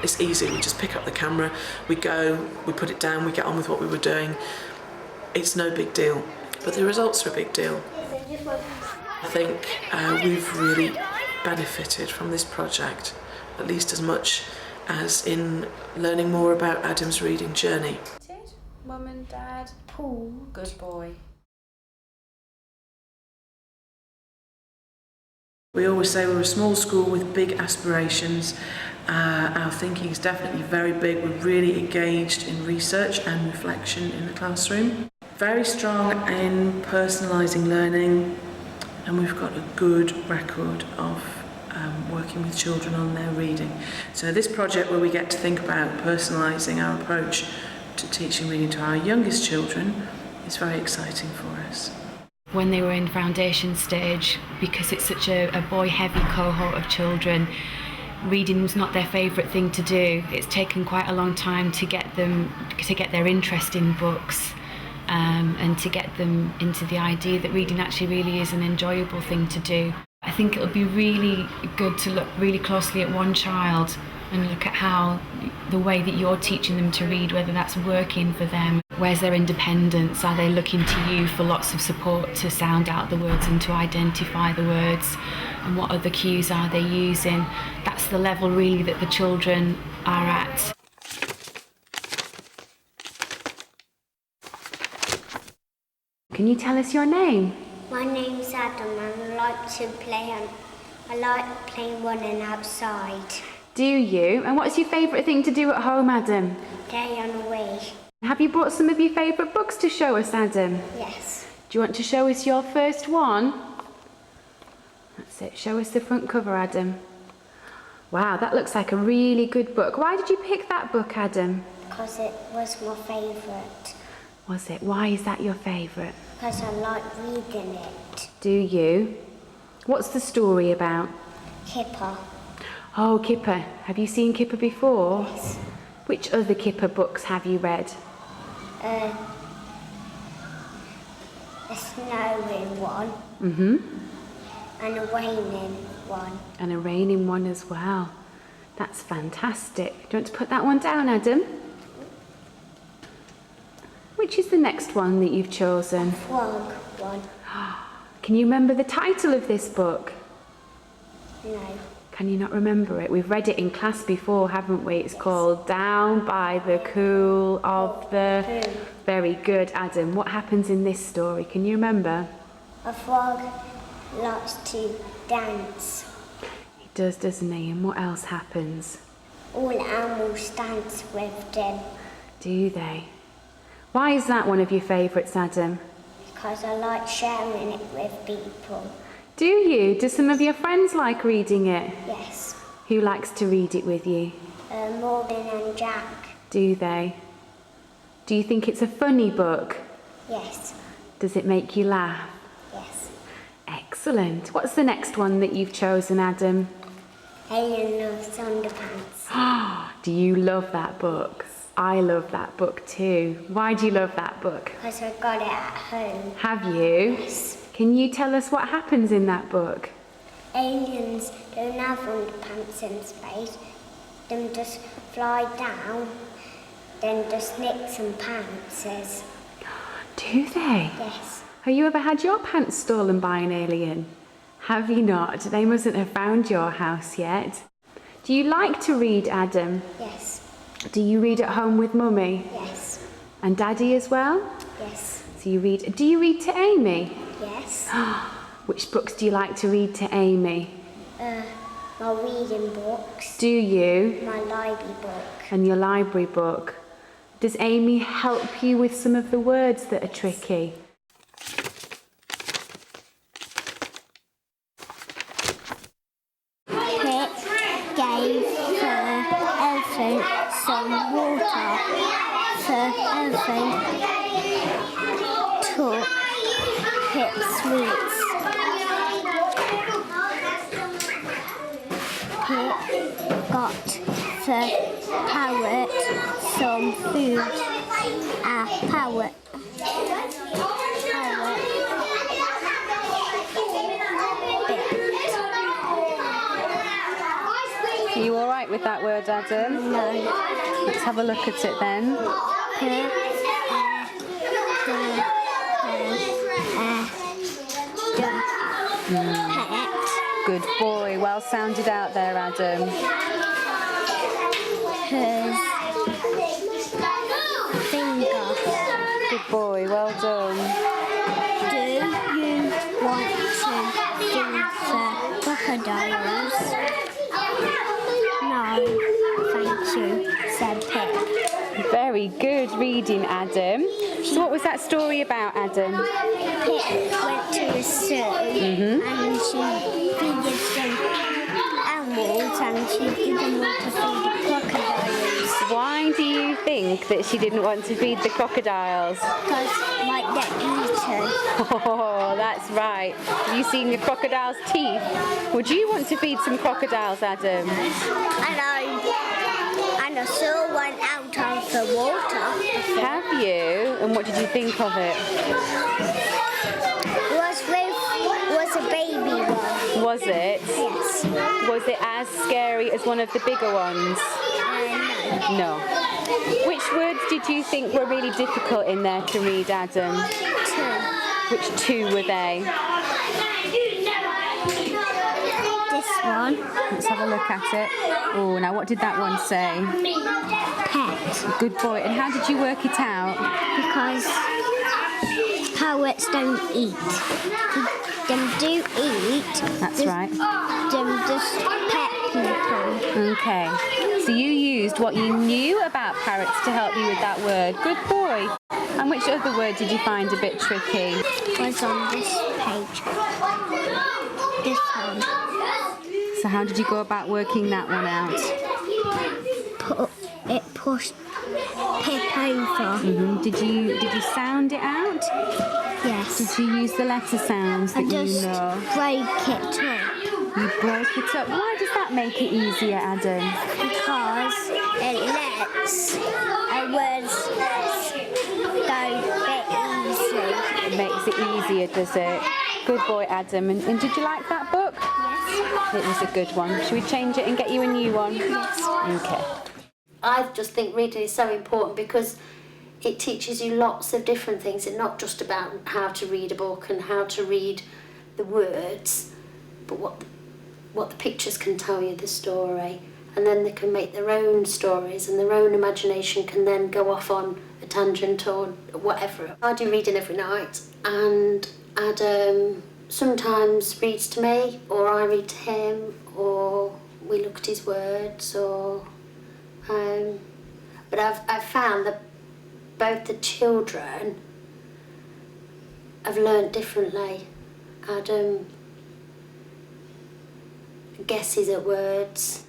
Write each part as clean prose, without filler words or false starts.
it's easy. We just pick up the camera, we go, we put it down, we get on with what we were doing. It's no big deal, but the results are a big deal. I think we've really benefited from this project, at least as much as in learning more about Adam's reading journey. Mum and Dad, Paul, good boy. We always say we're a small school with big aspirations. Our thinking is definitely very big. We're really engaged in research and reflection in the classroom. Very strong in personalising learning, and we've got a good record of working with children on their reading. So this project where we get to think about personalising our approach to teaching reading to our youngest children is very exciting for us. When they were in foundation stage, because it's such a boy-heavy cohort of children, reading was not their favourite thing to do. It's taken quite a long time to get their interest in books, and to get them into the idea that reading actually really is an enjoyable thing to do. I think it'll be really good to look really closely at one child and look at how the way that you're teaching them to read, whether that's working for them. Where's their independence? Are they looking to you for lots of support to sound out the words and to identify the words? And what other cues are they using? That's the level really that the children are at. Can you tell us your name? My name's Adam and I like playing running outside. Do you? And what's your favourite thing to do at home, Adam? Play on the Wii. Have you brought some of your favourite books to show us, Adam? Yes. Do you want to show us your first one? That's it. Show us the front cover, Adam. Wow, that looks like a really good book. Why did you pick that book, Adam? Because it was my favourite. Was it? Why is that your favourite? Because I like reading it. Do you? What's the story about? Kipper. Oh, Kipper. Have you seen Kipper before? Yes. Which other Kipper books have you read? A snowing one. Mm-hmm. And a raining one. And a raining one as well. That's fantastic. Do you want to put that one down, Adam? Which is the next one that you've chosen? Frog one. Can you remember the title of this book? No. Can you not remember it? We've read it in class before, haven't we? It's called Down by the Cool of the... Very good, Adam. What happens in this story? Can you remember? A frog likes to dance. He does, doesn't he? And what else happens? All animals dance with them. Do they? Why is that one of your favourites, Adam? Because I like sharing it with people. Do you? Do some of your friends like reading it? Yes. Who likes to read it with you? Morgan and Jack. Do they? Do you think it's a funny book? Yes. Does it make you laugh? Yes. Excellent. What's the next one that you've chosen, Adam? Alien Loves Underpants. Do you love that book? I love that book too. Why do you love that book? Because I got it at home. Have you? Yes. Can you tell us what happens in that book? Aliens don't have underpants in space. Them just fly down, then just nick some pantses. Do they? Yes. Have you ever had your pants stolen by an alien? Have you not? They mustn't have found your house yet. Do you like to read, Adam? Yes. Do you read at home with Mummy? Yes. And Daddy as well? Yes. So you read... Do you read to Amy? Yes. Which books do you like to read to Amy? My reading books. Do you? My library book. And your library book. Does Amy help you with some of the words that are tricky? Pip gave her elephant some water. The elephant took Pip's sweets. Pip got the parrot some food. Parrot. Are you all right? right with that word, Adam? No. Let's have a look at it then. Pet. Good boy. Well sounded out there, Adam. His finger. Good boy. Well done. Do you want to feed the crocodiles? No, thank you, said Pip. Very good reading, Adam. So what was that story about, Adam? Pip went to the zoo and she feeded some animals and she didn't want to feed the crocodiles Why do you think that she didn't want to feed the crocodiles? because might get eaten. Oh, that's right. Have you seen the crocodile's teeth? Would you want to feed some crocodiles, Adam? And I saw one out of the water. Have you? And what did you think of it? Was a baby one. Was it? Yes. Was it as scary as one of the bigger ones? No. No. Which words did you think were really difficult in there to read, Adam? Two. Which two were they? This one. Let's have a look at it. Oh, now what did that one say? Pet. Good boy. And how did you work it out? Because parrots don't eat. Them do eat. That's right. Them just pet people. Okay. So you used what you knew about parrots to help you with that word. Good boy. And which other word did you find a bit tricky? Was on this page. This one. So how did you go about working that one out? Pushed Pip over. Did you sound it out? Yes. Did you use the letter sounds that I just you know? break it up You broke it up. Why does that make it easier, Adam? because it lets words go a bit easy. It makes it easier, does it? Good boy, Adam. And did you like that book? Yes. It was a good one. Should we change it and get you a new one? Yes. Okay. I just think reading is so important because it teaches you lots of different things. It's not just about how to read a book and how to read the words, but what the pictures can tell you the story, and then they can make their own stories and their own imagination can then go off on a tangent or whatever. I do reading every night, and Adam sometimes reads to me, or I read to him, or we look at his words, or but I've found that both the children have learnt differently. Adam guesses at words.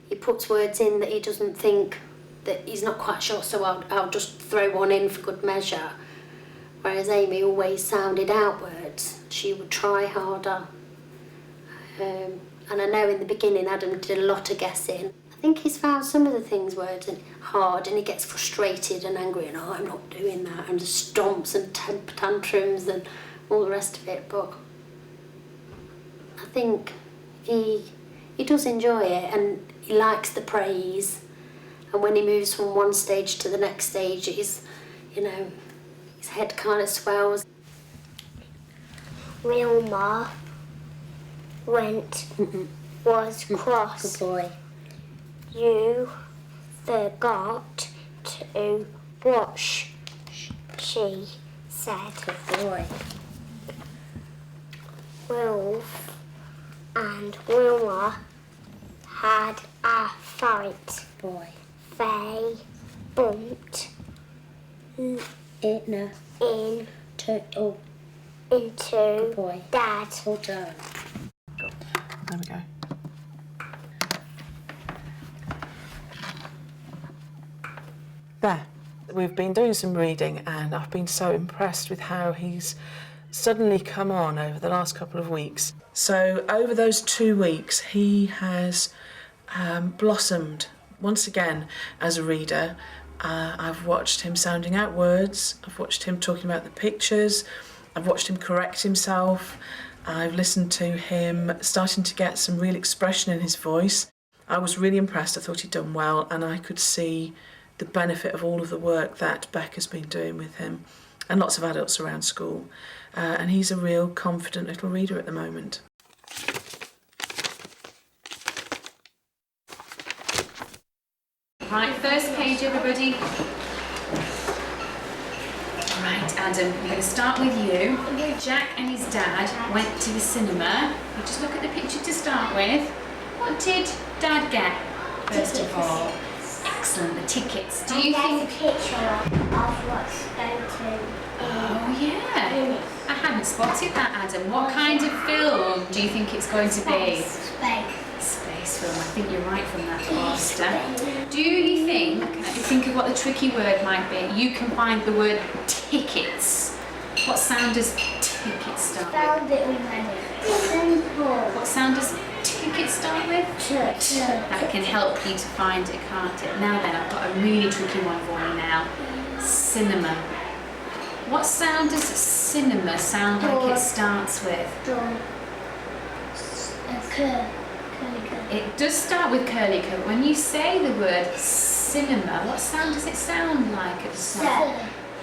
He puts words in that he doesn't think, that he's not quite sure, so I'll just throw one in for good measure. Whereas Amy always sounded out words. She would try harder. And I know in the beginning Adam did a lot of guessing. I think he's found some of the things words hard, and he gets frustrated and angry and I'm not doing that, and stomps and temper tantrums and all the rest of it, but I think he does enjoy it and he likes the praise, and when he moves from one stage to the next stage his head kind of swells. Wilma was cross. Good boy. You forgot to wash, she said. Good boy. Wilf and Wilma had a fight. Boy. They bumped In into Good boy. Dad. Well done. There we go. There. We've been doing some reading and I've been so impressed with how he's suddenly come on over the last couple of weeks. So over those 2 weeks he has blossomed once again as a reader. I've watched him sounding out words, I've watched him talking about the pictures, I've watched him correct himself, I've listened to him starting to get some real expression in his voice. I was really impressed. I thought he'd done well, and I could see the benefit of all of the work that Becca's been doing with him and lots of adults around school. And he's a real confident little reader at the moment. Right, first page, everybody. Right, Adam, we're going to start with you. Jack and his dad went to the cinema. You just look at the picture to start with. What did Dad get, first of all? Excellent, the tickets. Do you think... There's a picture of what's going to... Oh, yeah. I hadn't spotted that, Adam. What kind of film do you think it's going to be? Space film. I think you're right from that poster. Do you think, let me think of what the tricky word might be, you can find the word tickets. What sound does ticket start with? Found it already. Simple. What sound does ticket start with? That can help you to find it, can't it? Now then, I've got a really tricky one for you now. Cinema. What sound does cinema sound like it starts with? It does start with curly cur. When you say the word cinema, what sound does it sound like at the start?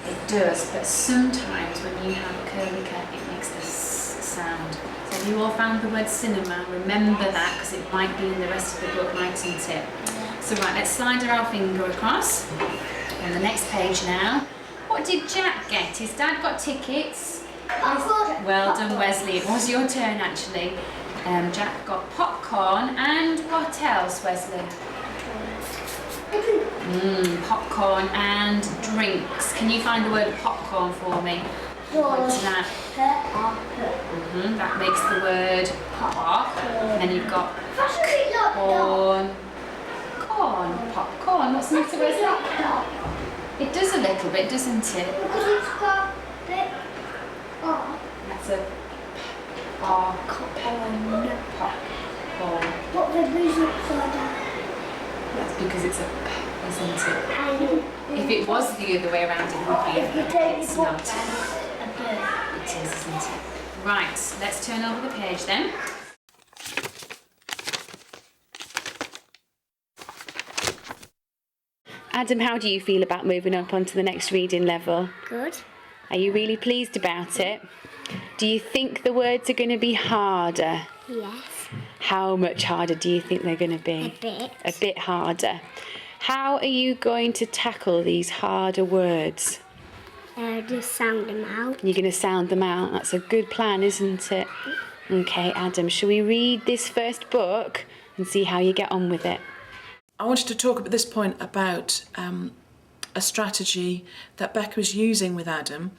It does, but sometimes when you have a curly cur, it makes a sound. So have you all found the word cinema? Remember that, because it might be in the rest of the book, mightn't it? So right, let's slide our finger across. On the next page now. What did Jack get? His dad got tickets. Well done, Wesley. It was your turn, actually. Jack got popcorn and what else, Wesley? Popcorn and drinks. Can you find the word popcorn for me? What's that? That makes the word pop. And then you've got popcorn. What's the matter, Wesley? It does a little bit, doesn't it? Because it's got a bit of... That's a popcorn. What the music for that? That's because it's a p, isn't it? If it was the other way around, it would be a it's not. It is, isn't it? Right, let's turn over the page then. Adam, how do you feel about moving up onto the next reading level? Good. Are you really pleased about it? Do you think the words are going to be harder? Yes. How much harder do you think they're going to be? A bit. A bit harder. How are you going to tackle these harder words? Just sound them out. You're going to sound them out. That's a good plan, isn't it? Okay, Adam, shall we read this first book and see how you get on with it? I wanted to talk at this point about a strategy that Becca is using with Adam,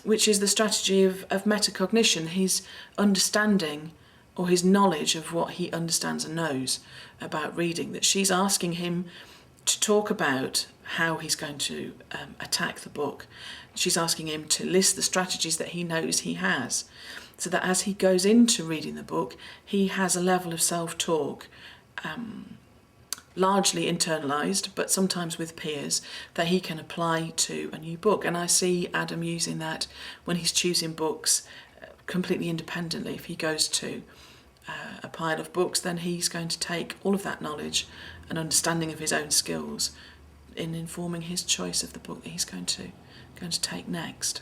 which is the strategy of metacognition, his understanding or his knowledge of what he understands and knows about reading, that she's asking him to talk about how he's going to attack the book. She's asking him to list the strategies that he knows he has, so that as he goes into reading the book, he has a level of self-talk, largely internalised, but sometimes with peers, that he can apply to a new book. And I see Adam using that when he's choosing books completely independently. If he goes to a pile of books, then he's going to take all of that knowledge and understanding of his own skills in informing his choice of the book that he's going to take next.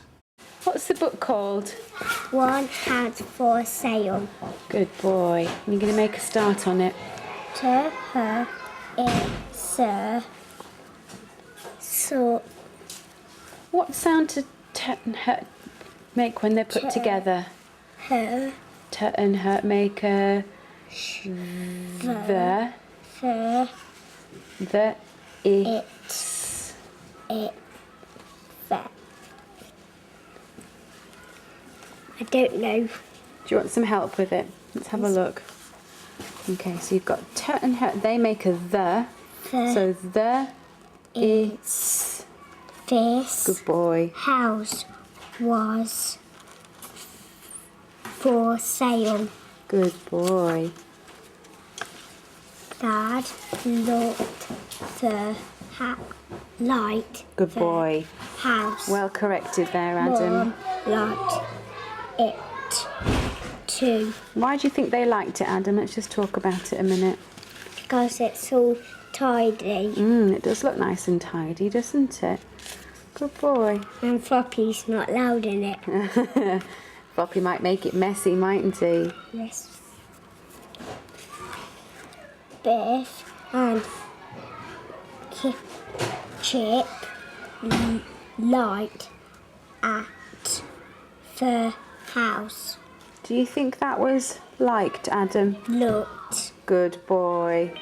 What's the book called? One Hat for Sale. Good boy. You're going to make a start on it. To her, sir. So. What sound do t and hurt make when they're put together? Her. T and hurt make a the it's it that. I don't know. Do you want some help with it? Let's have a look. Okay, so you've got t and hurt. They make a the. So the it's this. Good boy. House was for sale. Good boy. Dad looked the light. Good boy. House. Well corrected there, Adam. Mom liked it too. Why do you think they liked it, Adam? Let's just talk about it a minute. because it's all tidy. It does look nice and tidy, doesn't it? Good boy. And Floppy's not loud in it. Floppy might make it messy, mightn't he? Yes. Biff and Chip light at the house. Do you think that was liked, Adam? Looked. Good boy.